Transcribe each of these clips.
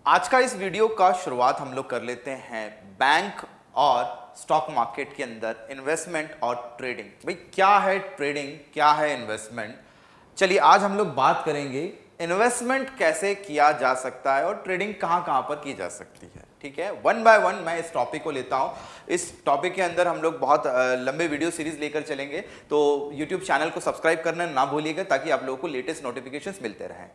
आज का इस वीडियो का शुरुआत हम लोग कर लेते हैं बैंक और स्टॉक मार्केट के अंदर इन्वेस्टमेंट और ट्रेडिंग। भाई क्या है ट्रेडिंग, क्या है इन्वेस्टमेंट। चलिए आज हम लोग बात करेंगे इन्वेस्टमेंट कैसे किया जा सकता है और ट्रेडिंग कहाँ कहाँ पर की जा सकती है। ठीक है, वन बाय वन मैं इस टॉपिक को लेता हूँ। इस टॉपिक के अंदर हम लोग बहुत लंबे वीडियो सीरीज लेकर चलेंगे, तो यूट्यूब चैनल को सब्सक्राइब करना ना भूलिएगा ताकि आप लोगों को लेटेस्ट नोटिफिकेशंस मिलते रहें।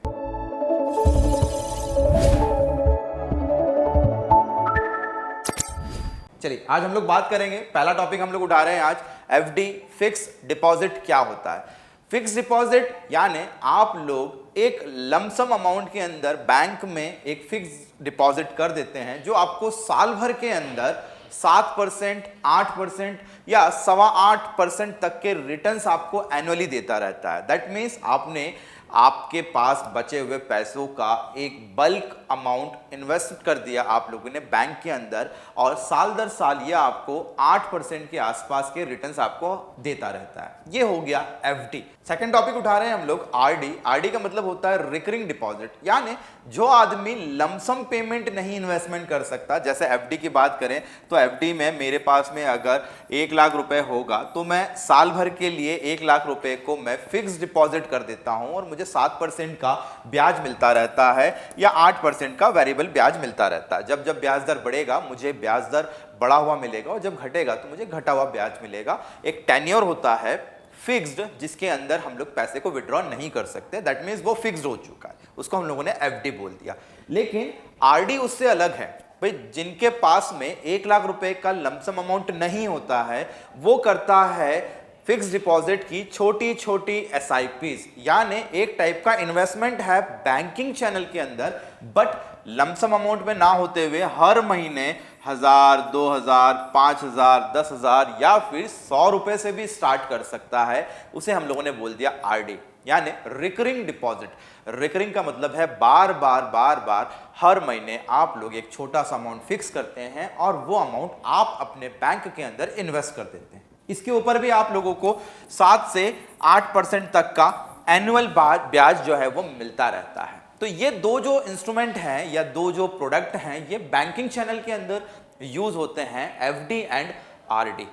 चलिए आज हम लोग बात करेंगे, पहला टॉपिक हम लोग उठा रहे हैं आज, एफडी फिक्स डिपॉजिट क्या होता है। फिक्स डिपॉजिट यानी आप लोग एक लमसम अमाउंट के अंदर बैंक में एक फिक्स डिपॉजिट कर देते हैं जो आपको साल भर के अंदर 7%, 8% या 8.25% तक के रिटर्न्स आपको एनुअली देता रहता है। दैट मीन्स आपके पास बचे हुए पैसों का एक बल्क अमाउंट इन्वेस्ट कर दिया आप लोगों ने बैंक के अंदर, और साल दर साल ये आपको 8% के आसपास के रिटर्न्स आपको देता रहता है। ये हो गया एफडी। सेकंड टॉपिक उठा रहे हैं हम लोग आरडी। आरडी का मतलब होता है रिकरिंग डिपॉजिट, यानी जो आदमी लमसम पेमेंट नहीं इन्वेस्टमेंट कर सकता। जैसे एफडी की बात करें तो एफडी में मेरे पास में अगर 1 लाख रुपए होगा तो मैं साल भर के लिए 1 लाख रुपए को मैं फिक्स डिपॉजिट कर देता हूं और मुझे 7% का ब्याज मिलता रहता है या 8% का वेरिएबल ब्याज मिलता रहता है। जब जब ब्याज दर बढ़ेगा मुझे ब्याज दर बढ़ा हुआ मिलेगा और जब घटेगा तो मुझे घटा हुआ ब्याज मिलेगा। एक टेन्योर होता है फिक्स्ड जिसके अंदर हम लोग पैसे को विड्रॉ नहीं कर सकते। दैट मीन्स वो फिक्स्ड हो चुका है, उसको हम लोगों ने एफडी बोल दिया। लेकिन आरडी उससे अलग है। भाई जिनके पास में 1 लाख रुपए का लमसम अमाउंट नहीं होता है वो करता है फिक्स डिपॉजिट की छोटी छोटी एसआईपीज, यानी एक टाइप का इन्वेस्टमेंट है बैंकिंग चैनल के अंदर, बट लमसम अमाउंट में ना होते हुए हर महीने 1000, 2000, 5000, 10,000 या फिर 100 रुपए से भी स्टार्ट कर सकता है। उसे हम लोगों ने बोल दिया आरडी, यानी रिकरिंग डिपॉजिट। रिकरिंग का मतलब है बार बार हर महीने आप लोग एक छोटा सा अमाउंट फिक्स करते हैं और वो अमाउंट आप अपने बैंक के अंदर इन्वेस्ट कर देते हैं। इसके ऊपर भी आप लोगों को 7 से 8% तक का एनुअल ब्याज जो है वो मिलता रहता है। तो ये दो जो इंस्ट्रूमेंट हैं या दो जो प्रोडक्ट हैं ये बैंकिंग चैनल के अंदर यूज होते हैं, FD and RD.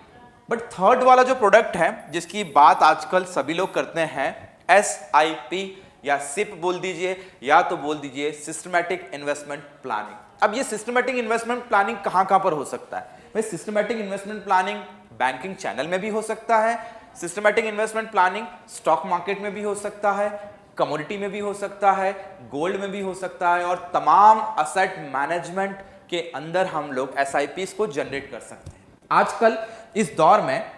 But third वाला जो प्रोडक्ट है जिसकी बात आजकल सभी लोग करते हैं, एसआईपी या सिप बोल दीजिए या तो बोल दीजिए सिस्टमैटिक इन्वेस्टमेंट प्लानिंग। अब ये सिस्टमैटिक इन्वेस्टमेंट प्लानिंग कहां कहां पर हो सकता है? भाई systematic investment planning banking channel में भी हो सकता है, systematic investment planning stock market में भी हो सकता है, कमोडिटी में भी हो सकता है, गोल्ड में भी हो सकता है, और तमाम असेट मैनेजमेंट के अंदर हम लोग एसआईपीस को जनरेट कर सकते हैं। आजकल इस दौर में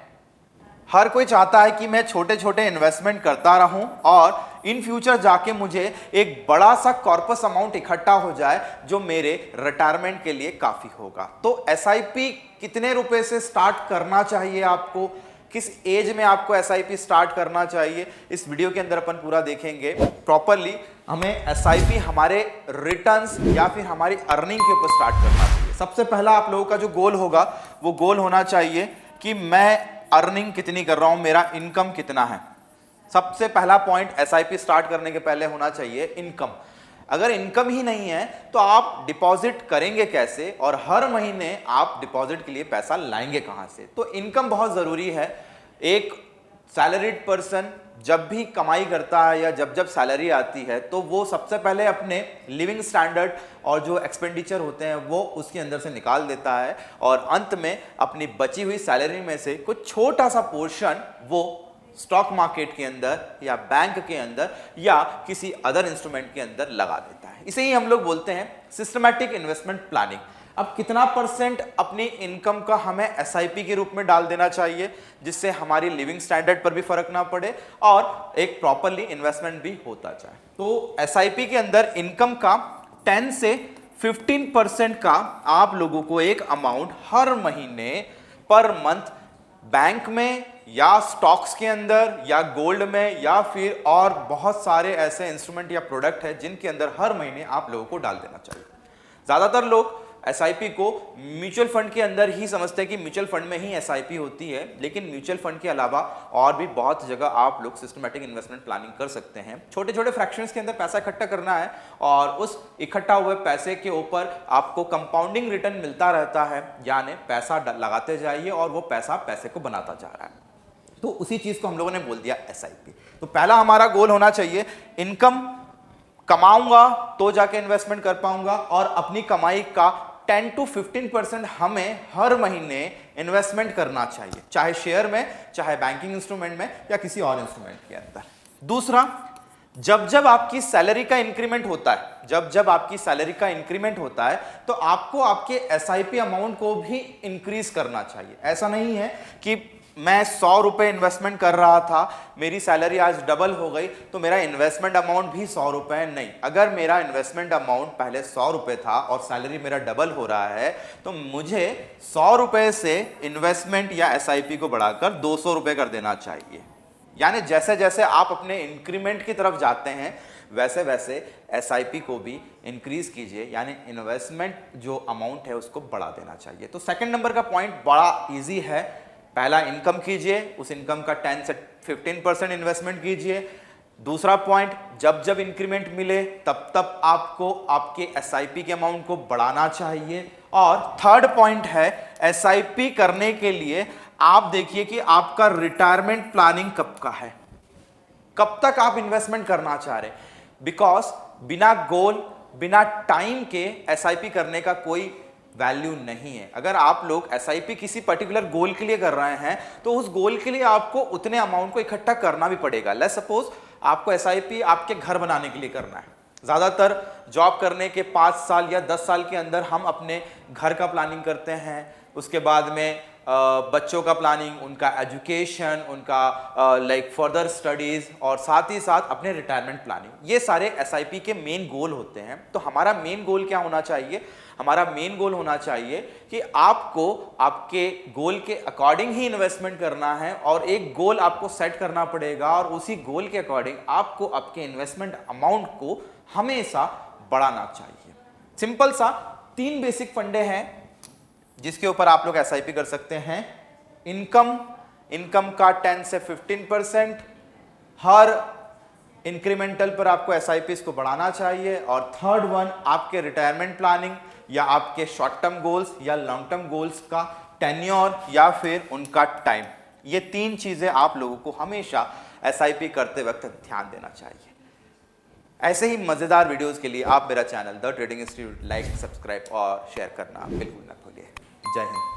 हर कोई चाहता है कि मैं छोटे छोटे इन्वेस्टमेंट करता रहूं और इन फ्यूचर जाके मुझे एक बड़ा सा कॉर्पस अमाउंट इकट्ठा हो जाए जो मेरे रिटायरमेंट के लिए काफी होगा। तो एसआईपी कितने रुपए से स्टार्ट करना चाहिए आपको, किस एज में आपको एसआईपी स्टार्ट करना चाहिए, इस वीडियो के अंदर अपन पूरा देखेंगे। प्रॉपरली हमें एसआईपी हमारे रिटर्न्स या फिर हमारी अर्निंग के ऊपर स्टार्ट करना चाहिए। सबसे पहला आप लोगों का जो गोल होगा वो गोल होना चाहिए कि मैं अर्निंग कितनी कर रहा हूं, मेरा इनकम कितना है। सबसे पहला पॉइंट एसआईपी स्टार्ट करने के पहले होना चाहिए इनकम। अगर इनकम ही नहीं है तो आप डिपॉजिट करेंगे कैसे और हर महीने आप डिपॉजिट के लिए पैसा लाएंगे कहां से? तो इनकम बहुत जरूरी है। एक सैलरीड पर्सन जब भी कमाई करता है या जब जब सैलरी आती है तो वो सबसे पहले अपने लिविंग स्टैंडर्ड और जो एक्सपेंडिचर होते हैं वो उसके अंदर से निकाल देता है और अंत में अपनी बची हुई सैलरी में से कुछ छोटा सा पोर्शन वो स्टॉक मार्केट के अंदर या बैंक के अंदर या किसी अदर इंस्ट्रूमेंट के अंदर लगा देता है। इसे ही हम लोग बोलते हैं सिस्टमैटिक इन्वेस्टमेंट प्लानिंग। अब कितना परसेंट अपनी इनकम का हमें एसआईपी के रूप में डाल देना चाहिए जिससे हमारी लिविंग स्टैंडर्ड पर भी फर्क ना पड़े और एक प्रॉपरली इन्वेस्टमेंट भी होता जाए। तो एसआईपी के अंदर इनकम का 10 से 15% का आप लोगों को एक अमाउंट हर महीने पर मंथ बैंक में या स्टॉक्स के अंदर या गोल्ड में या फिर और बहुत सारे ऐसे इंस्ट्रूमेंट या प्रोडक्ट है जिनके अंदर हर महीने आप लोगों को डाल देना चाहिए। ज्यादातर लोग एसआईपी को म्यूचुअल फंड के अंदर ही समझते हैं कि म्यूचुअल फंड में ही एसआईपी होती है, लेकिन म्यूचुअल फंड के अलावा और भी बहुत जगह आप लोग सिस्टमैटिक इन्वेस्टमेंट प्लानिंग कर सकते हैं। छोटे छोटे फ्रैक्शंस के अंदर पैसा इकट्ठा करना है और उस इकट्ठा हुए पैसे के ऊपर आपको कंपाउंडिंग रिटर्न मिलता रहता है, यानी पैसा लगाते जाइए और वो पैसा पैसे को बनाता जा रहा है। तो उसी चीज को हम लोगों ने बोल दिया एसआईपी। तो पहला हमारा गोल होना चाहिए इनकम कमाऊंगा तो जाके इन्वेस्टमेंट कर पाऊंगा, और अपनी कमाई का 10 to 15% हमें हर महीने इन्वेस्टमेंट करना चाहिए, चाहे शेयर में, चाहे बैंकिंग इंस्ट्रूमेंट में, या किसी और इंस्ट्रूमेंट के अंदर। दूसरा, जब जब आपकी सैलरी का इंक्रीमेंट होता है, जब जब आपकी सैलरी का इंक्रीमेंट होता है तो आपको आपके एसआईपी अमाउंट को भी इंक्रीज करना चाहिए। ऐसा नहीं है कि मैं 100 रुपए इन्वेस्टमेंट कर रहा था, मेरी सैलरी आज डबल हो गई तो मेरा इन्वेस्टमेंट अमाउंट भी 100 रुपए नहीं। अगर मेरा इन्वेस्टमेंट अमाउंट पहले 100 रुपए था और सैलरी मेरा डबल हो रहा है तो मुझे 100 रुपए से इन्वेस्टमेंट या एसआईपी को बढ़ाकर 200 रुपए कर देना चाहिए। यानी जैसे जैसे आप अपने इंक्रीमेंट की तरफ जाते हैं वैसे वैसे एसआईपी को भी इंक्रीज कीजिए, यानी इन्वेस्टमेंट जो अमाउंट है उसको बढ़ा देना चाहिए। तो सेकंड नंबर का पॉइंट बड़ा इजी है। पहला, इनकम कीजिए, उस इनकम का 10 से 15% इन्वेस्टमेंट कीजिए। दूसरा पॉइंट, जब जब इंक्रीमेंट मिले तब तब आपको आपके एसआईपी के अमाउंट को बढ़ाना चाहिए। और थर्ड पॉइंट है, एसआईपी करने के लिए आप देखिए कि आपका रिटायरमेंट प्लानिंग कब का है, कब तक आप इन्वेस्टमेंट करना चाह रहे हैं। बिकॉज बिना गोल, बिना टाइम के एसआईपी करने का कोई वैल्यू नहीं है। अगर आप लोग एसआईपी किसी पर्टिकुलर गोल के लिए कर रहे हैं तो उस गोल के लिए आपको उतने अमाउंट को इकट्ठा करना भी पड़ेगा। लेट्स सपोज आपको एसआईपी आपके घर बनाने के लिए करना है। ज़्यादातर जॉब करने के 5 साल या 10 साल के अंदर हम अपने घर का प्लानिंग करते हैं, उसके बाद में बच्चों का प्लानिंग, उनका एजुकेशन, उनका लाइक फर्दर स्टडीज़, और साथ ही साथ अपने रिटायरमेंट प्लानिंग, ये सारे एसआईपी के मेन गोल होते हैं। तो हमारा मेन गोल क्या होना चाहिए? हमारा मेन गोल होना चाहिए कि आपको आपके गोल के अकॉर्डिंग ही इन्वेस्टमेंट करना है, और एक गोल आपको सेट करना पड़ेगा और उसी गोल के अकॉर्डिंग आपको आपके इन्वेस्टमेंट अमाउंट को हमेशा बढ़ाना चाहिए। सिंपल सा 3 बेसिक फंडे हैं जिसके ऊपर आप लोग एसआईपी कर सकते हैं। इनकम का 10 से 15%, हर इंक्रीमेंटल पर आपको एसआईपी को बढ़ाना चाहिए। और थर्ड वन, आपके रिटायरमेंट प्लानिंग या आपके शॉर्ट टर्म गोल्स या लॉन्ग टर्म गोल्स का टेन्योर या फिर उनका टाइम। ये 3 चीजें आप लोगों को हमेशा एसआईपी करते वक्त ध्यान देना चाहिए। ऐसे ही मजेदार वीडियोस के लिए आप मेरा channel the trading institute like, subscribe और शेयर करना बिल्कुल ना भूलिए। जय हिंद।